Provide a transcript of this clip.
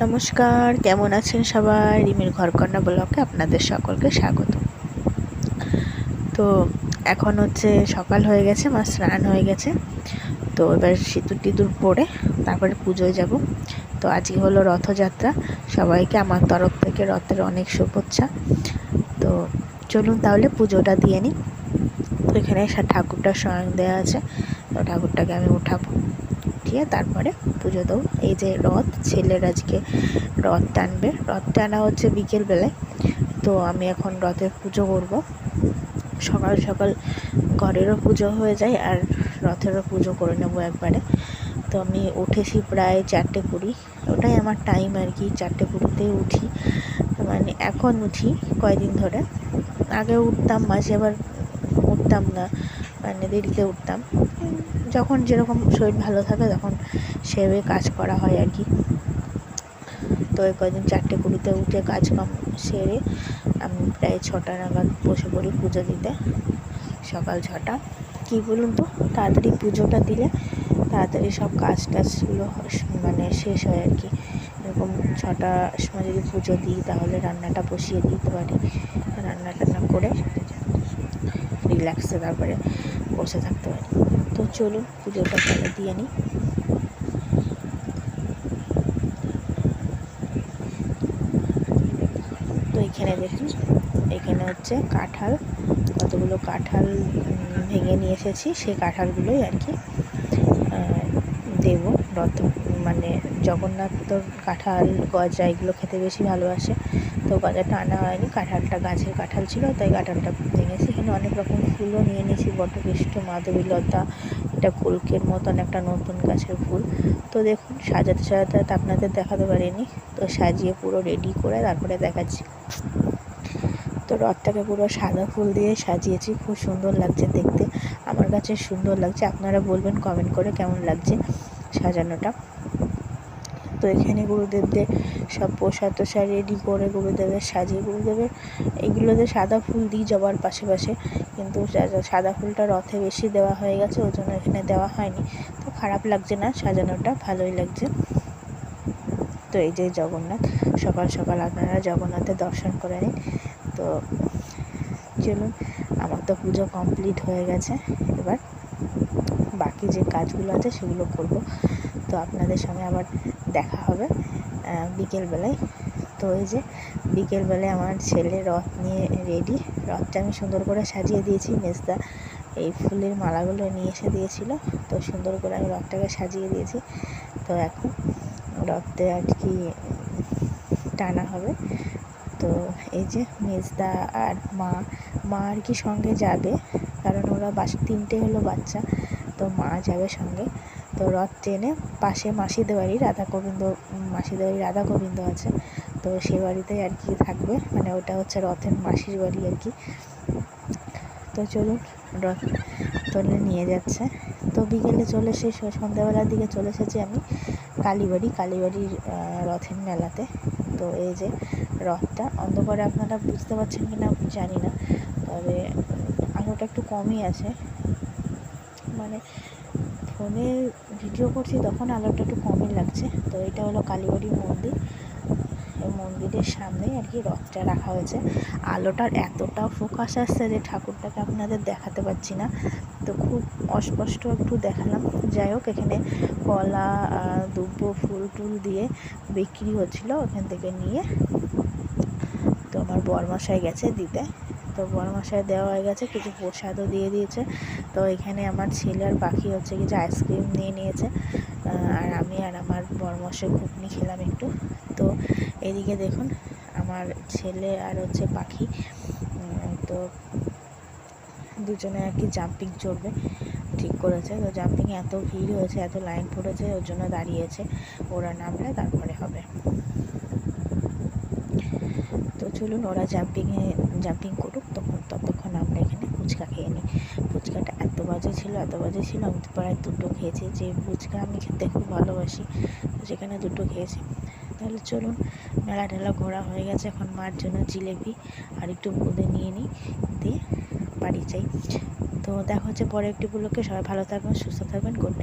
নমস্কার, কেমন আছেন সবাই? রিমির ঘরকন্না ব্লগে আপনাদের সকলকে স্বাগত। তো এখন হচ্ছে সকাল হয়ে গেছে, আমার স্নান হয়ে গেছে। তো এবার সিঁদুর টিঁদুর পরে তারপরে পুজোয় যাব। তো আজকে হলো রথযাত্রা, সবাইকে আমার তরফ থেকে রথের অনেক শুভেচ্ছা। তো চলুন তাহলে পুজোটা দিয়ে নিই। তো এখানে ঠাকুরটা স্বয়ং দেওয়া আছে, তো ঠাকুরটাকে আমি উঠাবো, উঠিয়ে তারপরে পুজো দেবো। এই যে রথ, ছেলের আজকে রথ টানবে। রথ টানা হচ্ছে বিকেলবেলায়। তো আমি এখন রথের পুজো করব। সকাল সকাল ঘরেরও পুজো হয়ে যায় আর রথেরও পুজো করে নেবো একবারে। তো আমি উঠেছি প্রায় 4:20, ওটাই আমার টাইম আর কি। 4:20তেই উঠি, মানে এখন উঠি কয়দিন ধরে। আগে উঠতাম, মাঝে আবার উঠতাম না, মানে দেরিতে উঠতাম। যখন যেরকম শরীর ভালো থাকে তখন সেভাবে কাজ করা হয় আর কি। তো এই কয়দিন 4:20তে উঠে কাজকাম সেরে আমি প্রায় 6টা নাগাদ বসে পড়ি পুজো দিতে। সকাল 6টা, কী বলুন তো, তাড়াতাড়ি পুজোটা দিলে তাড়াতাড়ি সব কাজ টাজগুলো মানে শেষ হয় আর কি। এরকম 6টার সময় যদি পুজো দিই তাহলে রান্নাটা বসিয়ে দিতে পারি, রান্না টান্না করে রিল্যাক্সে তারপরে বসে থাকতে পারি। তো চলুন পুজোটা তাহলে দিয়ে নিই। তো এখানে দেখুন, এখানে হচ্ছে কাঁঠাল, কতগুলো কাঁঠাল ভেঙে নিয়ে এসেছি। সেই কাঁঠালগুলোই আর কি দেবো রথ, মানে জগন্নাথ তো কাঁঠাল গজা এগুলো খেতে বেশি ভালোবাসে। তো গজাটা আনা হয়নি, কাঁঠালটা গাছের কাঁঠাল ছিল তাই কাঁঠালটা ভেঙেছি। এখানে অনেক রকম ফুলও নিয়ে নিয়েছি, বটকৃষ্ণ, মাধবীলতা, এটা কলকের মতন একটা নতুন গাছের ফুল। তো দেখুন সাজাতে সাজাতে আপনাদের দেখাতে পারিনি, তো সাজিয়ে পুরো রেডি করে তারপরে দেখাচ্ছি। তো রথটাকে পুরো সাদা ফুল দিয়ে সাজিয়েছি, খুব সুন্দর লাগছে দেখতে, আমার কাছে সুন্দর লাগছে। আপনারা বলবেন কমেন্ট করে কেমন লাগছে সাজানোটা। তো এখানে গুরুদেবদের সব প্রসাদ টোসাদ রেডি করে গুরুদেবের সাজিয়ে, গুরুদেবের এইগুলোতে সাদা ফুল দিই জবার পাশে পাশে, কিন্তু সাদা ফুলটা রথে বেশি দেওয়া হয়ে গেছে, ওই জন্য এখানে দেওয়া হয়নি। তো খারাপ লাগছে না, সাজানোটা ভালোই লাগছে। তো এই যে জগন্নাথ, সকাল সকাল আপনারা জগন্নাথের দর্শন করে নিন। তো চলুন, আমার তো পুজো কমপ্লিট হয়ে গেছে, এবার বাকি যে কাজগুলো আছে সেগুলো করব। তো আপনাদের সঙ্গে আবার দেখা হবে বিকেলবেলায়। তো এই যে বিকেলবেলায় আমার ছেলে রথ নিয়ে রেডি, রথটা আমি সুন্দর করে সাজিয়ে দিয়েছি। মেজদা এই ফুলের মালাগুলো নিয়ে এসে দিয়েছিল, তো সুন্দর করে আমি রথটাকে সাজিয়ে দিয়েছি। তো এখন রথে আর কি টানা হবে। তো এই যে মেজদা আর মা আর কি সঙ্গে যাবে, কারণ ওরা 3টে হলো বাচ্চা, তো মা যাবে সঙ্গে। তো রথ টেনে পাশে মাসিদের বাড়ি রাধা গোবিন্দ আছে, তো সে বাড়িতেই আর কি থাকবে, মানে ওটা হচ্ছে রথের মাসির বাড়ি আর কি। তো চলুন, রথ তুলে নিয়ে যাচ্ছে। তো বিকেলে চলে এসে সন্ধ্যাবেলার দিকে চলে এসেছি আমি কালীবাড়ির রথের মেলাতে। তো এই যে রথটা, অন্ধকারে আপনারা বুঝতে পারছেন কি না জানি না, তবে আলোটা একটু কমই আছে, মানে ফোনে ভিডিও করছি তখন আলোটা একটু কমই লাগছে। তো এটা হলো কালীবাড়ির মন্দির, এই মন্দিরের সামনেই আর কি রথটা রাখা হয়েছে। আলোটার এতটা ফোকাস আসছে যে ঠাকুরটাকে আপনাদের দেখাতে পারছি না, তো খুব অস্পষ্ট একটু দেখালাম। যাই হোক, এখানে কলা দুব্ব ফুল টুল দিয়ে বিক্রি হচ্ছিল, ওখান থেকে নিয়ে তো আমার বরমশাই গেছে দিতে। তো বরমশাই দেওয়া হয়ে গেছে, কিছু প্রসাদও দিয়ে দিয়েছে। তো এখানে আমার ছেলে আর পাখি হচ্ছে কিছু আইসক্রিম নিয়ে নিয়েছে, আর আমি আর আমার বরমশাই ঘুগনি খেলাম একটু। তো এদিকে দেখুন আমার ছেলে আর হচ্ছে পাখি, তো দুজনে আর কি জাম্পিং চড়বে ঠিক করেছে। তো জাম্পিংয়ে এত ভিড় হয়েছে, এত লাইন পড়েছে, ওর জন্য দাঁড়িয়েছে, ওরা নামলে তারপরে হবে। তো চলুন ওরা জাম্পিং করুক, ততক্ষণ আমরা এখানে ফুচকা খেয়ে নিই। ফুচকাটা এত বাজে ছিল, আমি তো প্রায় 2টো খেয়েছি। যে ফুচকা আমি খেতে খুব ভালোবাসি, সেখানে 2টো খেয়েছি। তাহলে চলুন, মেলা টেলা ঘোরা হয়ে গেছে, এখন মার জন্য জিলেপি আর একটু বোঁদে নিয়ে নিই, দিয়ে বাড়ি যাই। তো দেখা হচ্ছে পরে একটি ব্লগে। সবাই ভালো থাকবেন, সুস্থ থাকবেন, গুড নাইট।